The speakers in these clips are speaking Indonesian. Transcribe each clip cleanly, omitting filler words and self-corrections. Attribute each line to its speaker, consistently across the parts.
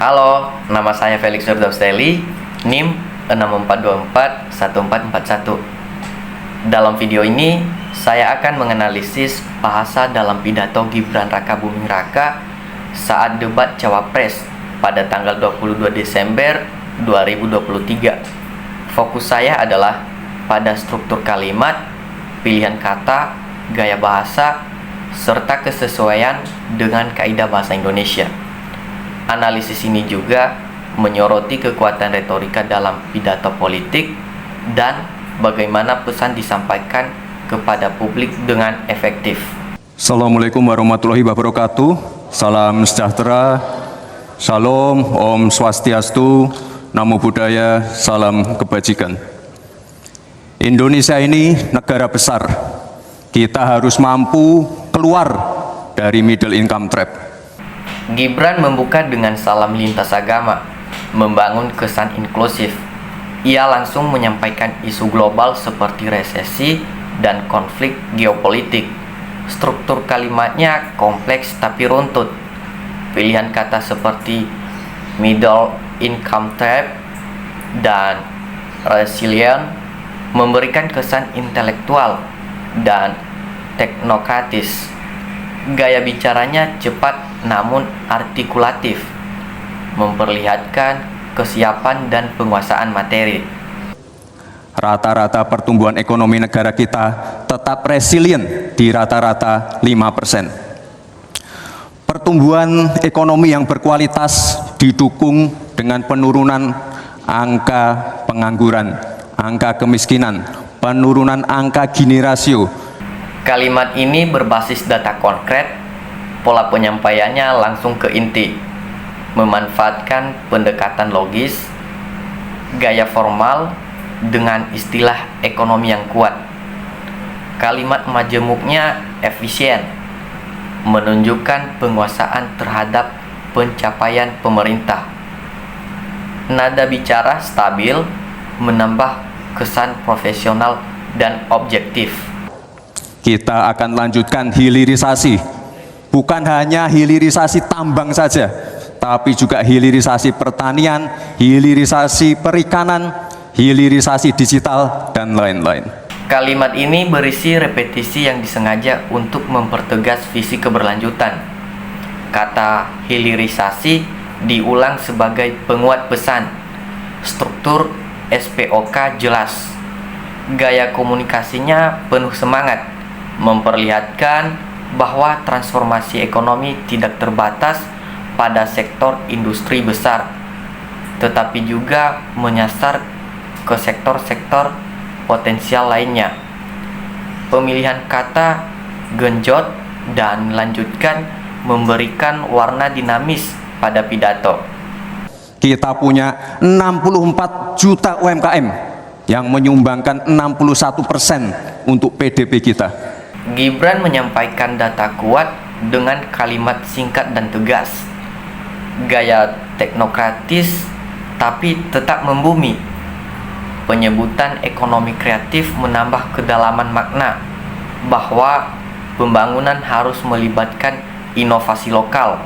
Speaker 1: Halo, nama saya Felix Nurdosteli, NIM 64241441. Dalam video ini, saya akan menganalisis bahasa dalam pidato Gibran Rakabuming Raka saat debat Cawapres pada tanggal 22 Desember 2023. Fokus saya adalah pada struktur kalimat, pilihan kata, gaya bahasa, serta kesesuaian dengan kaidah bahasa Indonesia. Analisis ini juga menyoroti kekuatan retorika dalam pidato politik dan bagaimana pesan disampaikan kepada publik dengan efektif.
Speaker 2: Assalamualaikum warahmatullahi wabarakatuh. Salam sejahtera, Shalom, Om Swastiastu, Namo Buddhaya, salam kebajikan. Indonesia ini negara besar. Kita harus mampu keluar dari middle income trap.
Speaker 1: Gibran membuka dengan salam lintas agama, membangun kesan inklusif. Ia langsung menyampaikan isu global seperti resesi dan konflik geopolitik. Struktur kalimatnya kompleks tapi runtut. Pilihan kata seperti middle income trap dan resilient memberikan kesan intelektual dan teknokratis. Gaya bicaranya cepat namun artikulatif, memperlihatkan kesiapan dan penguasaan materi.
Speaker 2: Rata-rata pertumbuhan ekonomi negara kita tetap resilient di rata-rata 5%. Pertumbuhan ekonomi yang berkualitas didukung dengan penurunan angka pengangguran, angka kemiskinan, penurunan angka Gini rasio.
Speaker 1: Kalimat ini berbasis data konkret, pola penyampaiannya langsung ke inti, memanfaatkan pendekatan logis, gaya formal dengan istilah ekonomi yang kuat. Kalimat majemuknya efisien, menunjukkan penguasaan terhadap pencapaian pemerintah. Nada bicara stabil, menambah kesan profesional dan objektif.
Speaker 2: Kita akan lanjutkan hilirisasi, bukan hanya hilirisasi tambang saja, tapi juga hilirisasi pertanian, hilirisasi perikanan, hilirisasi digital, dan lain-lain.
Speaker 1: Kalimat ini berisi repetisi yang disengaja untuk mempertegas visi keberlanjutan. Kata hilirisasi diulang sebagai penguat pesan. Struktur SPOK jelas. Gaya komunikasinya penuh semangat, memperlihatkan bahwa transformasi ekonomi tidak terbatas pada sektor industri besar, tetapi juga menyasar ke sektor-sektor potensial lainnya. Pemilihan kata genjot dan lanjutkan memberikan warna dinamis pada pidato.
Speaker 2: Kita punya 64 juta UMKM yang menyumbangkan 61% untuk PDB kita.
Speaker 1: Gibran menyampaikan data kuat dengan kalimat singkat dan tegas. Gaya teknokratis tapi tetap membumi. Penyebutan ekonomi kreatif menambah kedalaman makna bahwa pembangunan harus melibatkan inovasi lokal.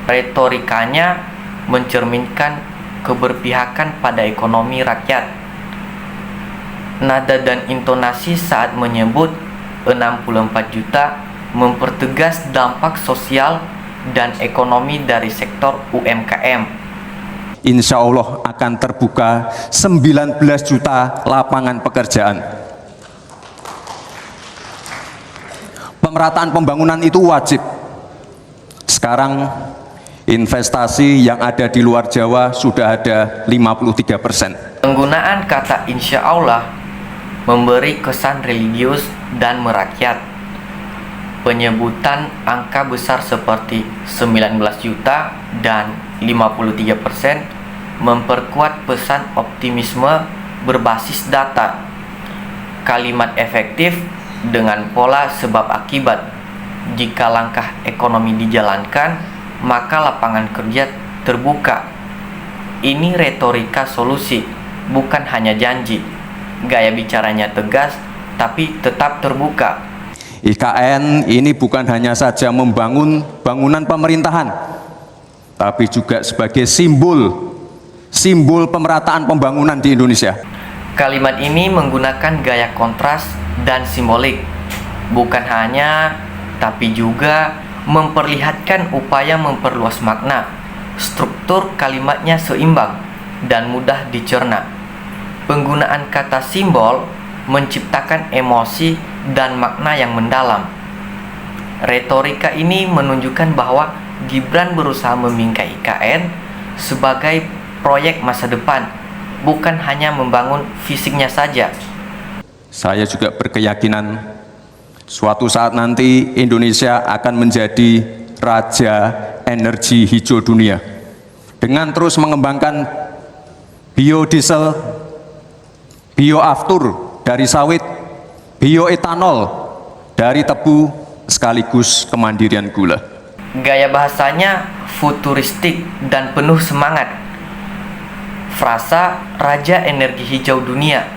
Speaker 1: Retorikanya mencerminkan keberpihakan pada ekonomi rakyat. Nada dan intonasi saat menyebut 64 juta mempertegas dampak sosial dan ekonomi dari sektor UMKM.
Speaker 2: Insya Allah akan terbuka 19 juta lapangan pekerjaan. Pemerataan pembangunan itu wajib. Sekarang investasi yang ada di luar Jawa sudah ada 53%.
Speaker 1: Penggunaan kata insya Allah memberi kesan religius dan merakyat. Penyebutan angka besar seperti 19 juta dan 53% memperkuat pesan optimisme berbasis data. Kalimat efektif dengan pola sebab akibat. Jika langkah ekonomi dijalankan, maka lapangan kerja terbuka. Ini retorika solusi, bukan hanya janji. Gaya bicaranya tegas, tapi tetap terbuka.
Speaker 2: IKN ini bukan hanya saja membangun bangunan pemerintahan, tapi juga sebagai simbol pemerataan pembangunan di Indonesia.
Speaker 1: Kalimat ini menggunakan gaya kontras dan simbolik, bukan hanya tapi juga memperlihatkan upaya memperluas makna. Struktur kalimatnya seimbang dan mudah dicerna. Penggunaan kata simbol menciptakan emosi dan makna yang mendalam. Retorika ini menunjukkan bahwa Gibran berusaha memingkai IKN sebagai proyek masa depan, bukan hanya membangun fisiknya saja.
Speaker 2: Saya juga berkeyakinan suatu saat nanti Indonesia akan menjadi raja energi hijau dunia dengan terus mengembangkan biodiesel, bioaftur dari sawit, bioetanol dari tebu, sekaligus kemandirian gula.
Speaker 1: Gaya bahasanya futuristik dan penuh semangat. Frasa raja energi hijau dunia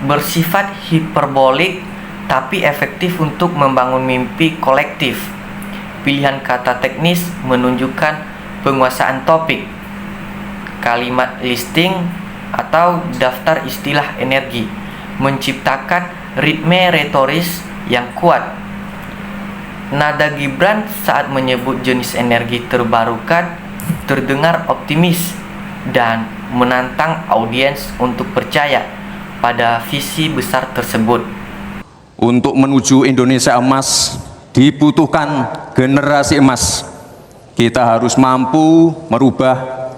Speaker 1: bersifat hiperbolik tapi efektif untuk membangun mimpi kolektif. Pilihan kata teknis menunjukkan penguasaan topik. Kalimat listing atau daftar istilah energi menciptakan ritme retoris yang kuat. Nada Gibran saat menyebut jenis energi terbarukan terdengar optimis dan menantang audiens untuk percaya pada visi besar tersebut.
Speaker 2: Untuk menuju Indonesia emas dibutuhkan generasi emas. Kita harus mampu merubah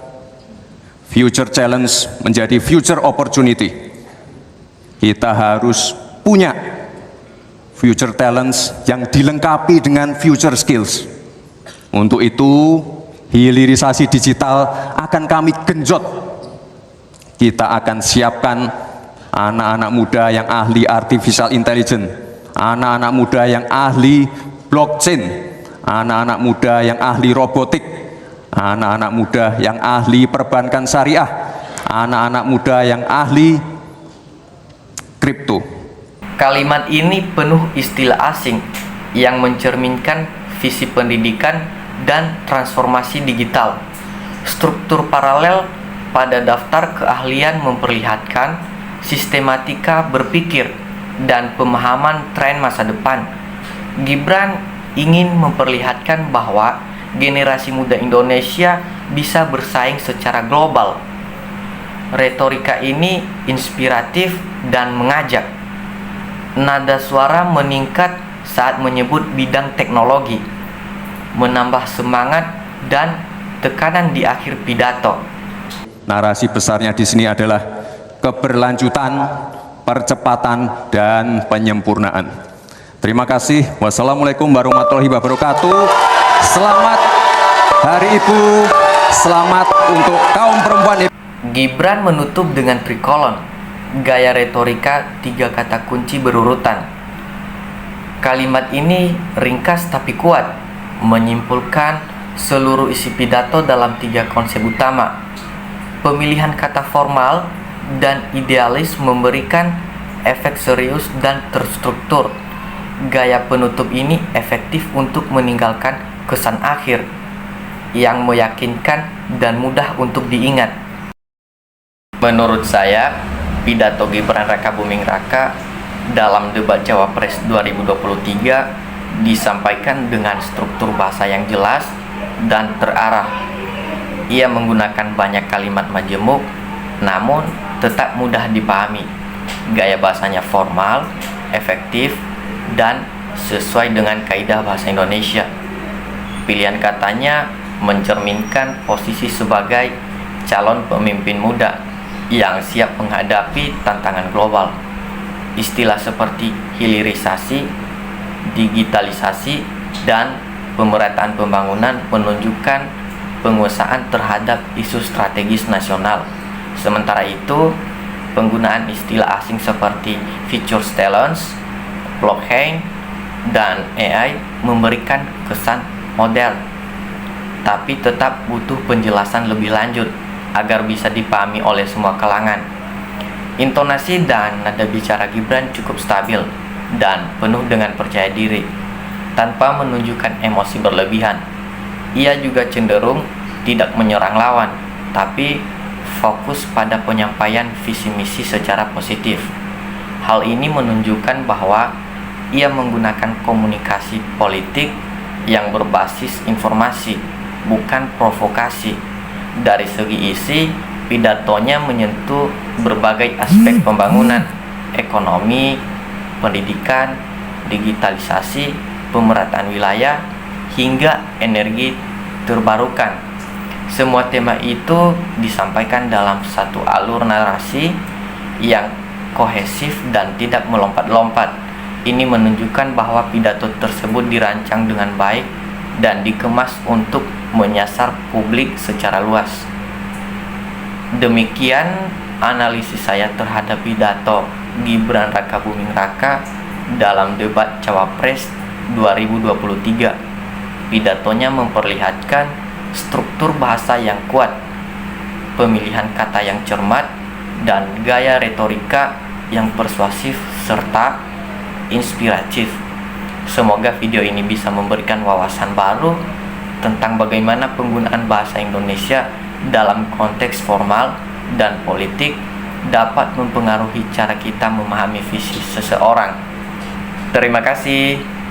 Speaker 2: future challenge menjadi future opportunity. Kita harus punya future talents yang dilengkapi dengan future skills. Untuk itu, hilirisasi digital akan kami genjot. Kita akan siapkan anak-anak muda yang ahli artificial intelligence, anak-anak muda yang ahli blockchain, anak-anak muda yang ahli robotik, anak-anak muda yang ahli perbankan syariah, anak-anak muda yang ahli kripto.
Speaker 1: Kalimat ini penuh istilah asing yang mencerminkan visi pendidikan dan transformasi digital. Struktur paralel pada daftar keahlian memperlihatkan sistematika berpikir dan pemahaman tren masa depan. Gibran ingin memperlihatkan bahwa generasi muda Indonesia bisa bersaing secara global. Retorika ini inspiratif dan mengajak. Nada suara meningkat saat menyebut bidang teknologi, menambah semangat dan tekanan di akhir pidato.
Speaker 2: Narasi besarnya di sini adalah keberlanjutan, percepatan, dan penyempurnaan. Terima kasih. Wassalamualaikum warahmatullahi wabarakatuh. Selamat Hari Ibu. Selamat untuk kaum perempuan.
Speaker 1: Gibran menutup dengan trikolon, gaya retorika 3 kata kunci berurutan. Kalimat ini ringkas tapi kuat, menyimpulkan seluruh isi pidato dalam 3 konsep utama. Pemilihan kata formal dan idealis memberikan efek serius dan terstruktur. Gaya penutup ini efektif untuk meninggalkan kesan akhir yang meyakinkan dan mudah untuk diingat. Menurut saya, pidato Gibran Rakabuming Raka dalam debat Cawapres 2023 disampaikan dengan struktur bahasa yang jelas dan terarah. Ia menggunakan banyak kalimat majemuk, namun tetap mudah dipahami. Gaya bahasanya formal, efektif, dan sesuai dengan kaidah bahasa Indonesia. Pilihan katanya mencerminkan posisi sebagai calon pemimpin muda yang siap menghadapi tantangan global. Istilah seperti hilirisasi, digitalisasi, dan pemerataan pembangunan menunjukkan penguasaan terhadap isu strategis nasional. Sementara itu, penggunaan istilah asing seperti future talents, blockchain, dan AI memberikan kesan modern, tapi tetap butuh penjelasan lebih lanjut agar bisa dipahami oleh semua kalangan. Intonasi dan nada bicara Gibran cukup stabil dan penuh dengan percaya diri, tanpa menunjukkan emosi berlebihan. Ia juga cenderung tidak menyerang lawan, tapi fokus pada penyampaian visi misi secara positif. Hal ini menunjukkan bahwa ia menggunakan komunikasi politik yang berbasis informasi, bukan provokasi. Dari segi isi, pidatonya menyentuh berbagai aspek pembangunan, ekonomi, pendidikan, digitalisasi, pemerataan wilayah, hingga energi terbarukan. Semua tema itu disampaikan dalam satu alur narasi yang kohesif dan tidak melompat-lompat. Ini menunjukkan bahwa pidato tersebut dirancang dengan baik dan dikemas untuk menyasar publik secara luas. Demikian analisis saya terhadap pidato Gibran Rakabuming Raka dalam debat Cawapres 2023. Pidatonya memperlihatkan struktur bahasa yang kuat, pemilihan kata yang cermat, dan gaya retorika yang persuasif serta inspiratif. Semoga video ini bisa memberikan wawasan baru tentang bagaimana penggunaan bahasa Indonesia dalam konteks formal dan politik dapat mempengaruhi cara kita memahami visi seseorang. Terima kasih.